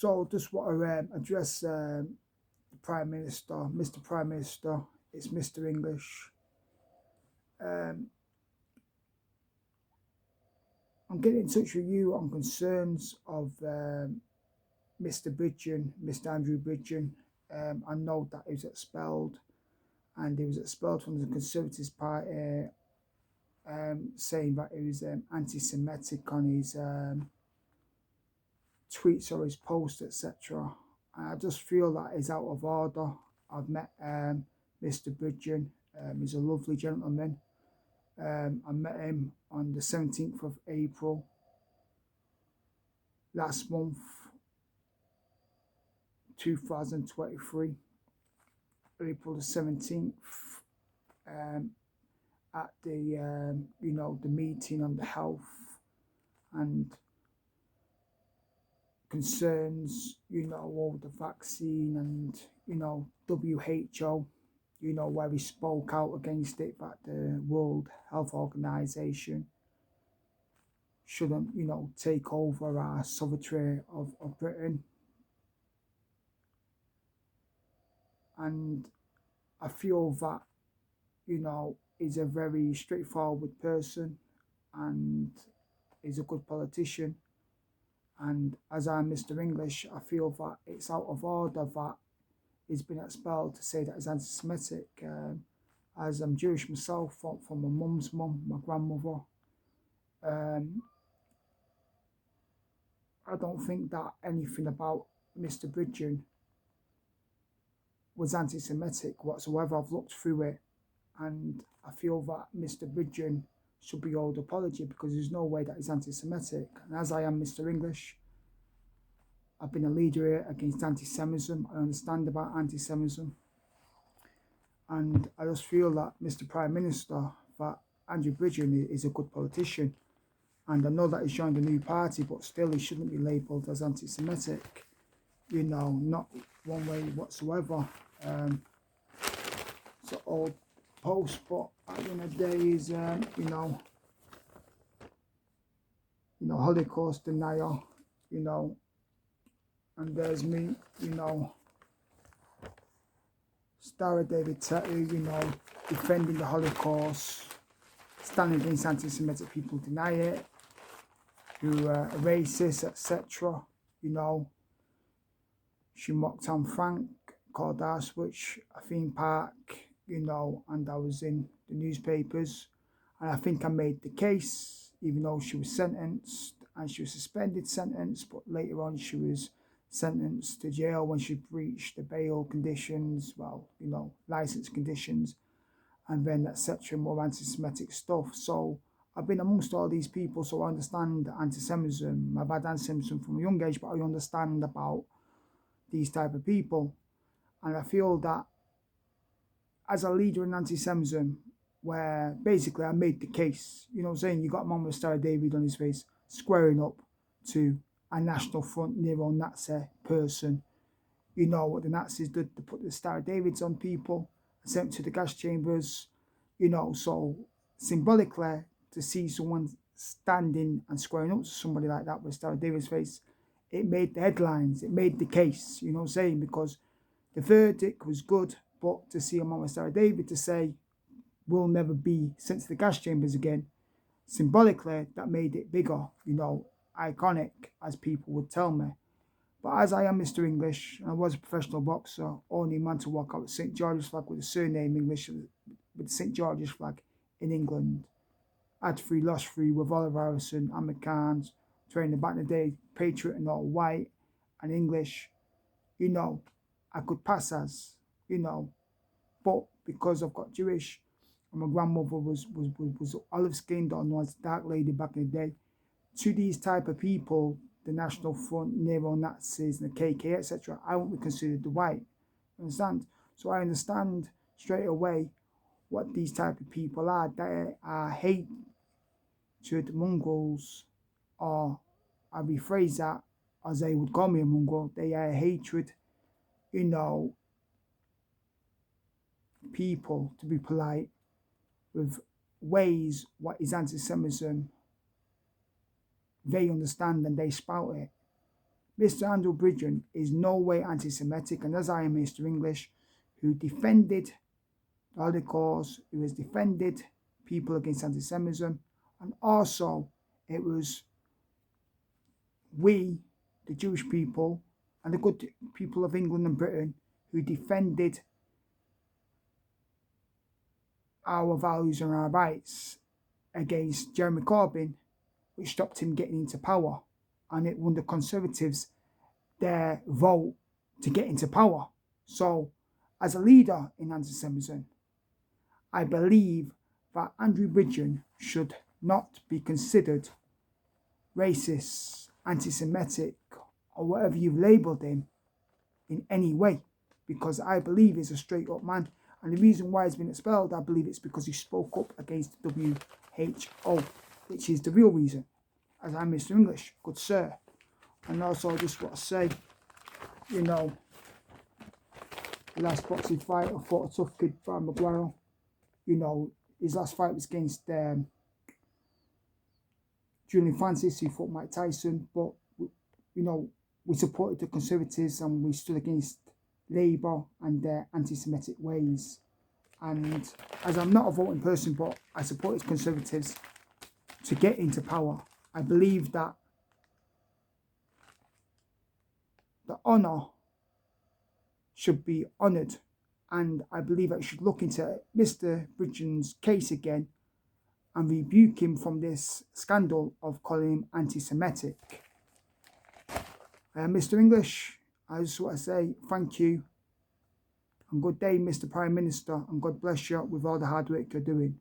So just want to address the Prime Minister, Mr. Prime Minister. It's Mr. English. Um, I'm getting in touch with you on concerns of Mr. Bridgen, Mr. Andrew Bridgen. I know that he was expelled, and he was expelled from the Conservative Party, saying that he was anti-Semitic on his tweets or his posts, etc. I just feel that he's out of order. I've met Mr. Bridgen. He's a lovely gentleman. I met him on the 17th of April last month, 2023, April the 17th, at the the meeting on the health and concerns, over the vaccine and, WHO, where he spoke out against it, that the World Health Organization shouldn't, take over our sovereignty of Britain. And I feel that, he's a very straightforward person and he's a good politician. And as I'm Mr. English, I feel that it's out of order that he's been expelled to say that he's anti-Semitic. As I'm Jewish myself, from my mum's mum, my grandmother, I don't think that anything about Mr. Bridgen was anti-Semitic whatsoever. I've looked through it, and I feel that Mr. Bridgen should be owed apology, because there's no way that he's anti-Semitic. And as I am Mr. English, I've been a leader here against anti-Semitism. I understand about anti-Semitism. And I just feel that Mr. Prime Minister, that Andrew Bridgen is a good politician. And I know that he's joined a new party, but still he shouldn't be labelled as anti-Semitic, not one way whatsoever. It's an old post, but at the end of the day is, Holocaust denier, and there's me, Star David Tattoo, defending the Holocaust, standing against anti-Semitic people, deny it, who are racist, etc. She mocked Anne Frank, called Auschwitz a theme park, and I was in the newspapers, and I think I made the case, even though she was sentenced, and she was suspended sentence, but later on she was sentenced to jail when she breached the bail conditions, license conditions, and then etc. more anti-Semitic stuff. So I've been amongst all these people, so I understand anti-Semitism. I've had anti-Semitism from a young age, but I understand about these type of people. And I feel that as a leader in anti-Semitism, where basically I made the case, saying you got a man with Star David on his face, squaring up to a National Front neo-Nazi person. You know what the Nazis did, to put the Star Davids on people, sent them to the gas chambers, so symbolically, to see someone standing and squaring up to somebody like that with Star David's face, it made the headlines, it made the case, because the verdict was good, but to see a man with Star David to say, we'll never be sent to the gas chambers again, symbolically, that made it bigger, iconic, as people would tell me. But as I am Mr. English, and I was a professional boxer, only man to walk out with St. George's flag with the surname English, with St. George's flag in England. Had 3, lost 3 with Oliver Harrison, Amir Khan's, training back in the day, Patriot and all white and English. I could pass as, but because I've got Jewish, and my grandmother was olive skinned, or was a dark lady back in the day, to these type of people, the National Front, neo-Nazis, and the KK, etc., I won't be considered the white. Understand? So I understand straight away what these type of people are. They are hate to the Mongols, or I rephrase that as they would call me a Mongol. They are hatred, people, to be polite, with ways what is anti-Semitism, they understand and they spout it. Mr. Andrew Bridgen is no way anti-Semitic, and as I am Mr. English, who defended the Holocaust, who has defended people against anti-Semitism, and also it was we, the Jewish people, and the good people of England and Britain, who defended our values and our rights against Jeremy Corbyn, which stopped him getting into power, and it won the Conservatives their vote to get into power. So, as a leader in anti-Semitism, I believe that Andrew Bridgen should not be considered racist, anti-Semitic, or whatever you've labelled him in any way, because I believe he's a straight up man. And the reason why he's been expelled, I believe it's because he spoke up against the WHO, which is the real reason. As I'm Mr. English, good sir. And also, I just want to say, you know, the last boxing fight, I fought a tough kid, Brian Maguire. You know, his last fight was against Julian Francis, who fought Mike Tyson. But, you know, we supported the Conservatives and we stood against Labour and their anti-Semitic ways. And as I'm not a voting person, but I supported Conservatives to get into power, I believe that the honour should be honoured, and I believe I should look into Mr. Bridgen's case again and rebuke him from this scandal of calling him anti-Semitic. Mr. English, I just want to say thank you and good day, Mr. Prime Minister, and God bless you with all the hard work you're doing.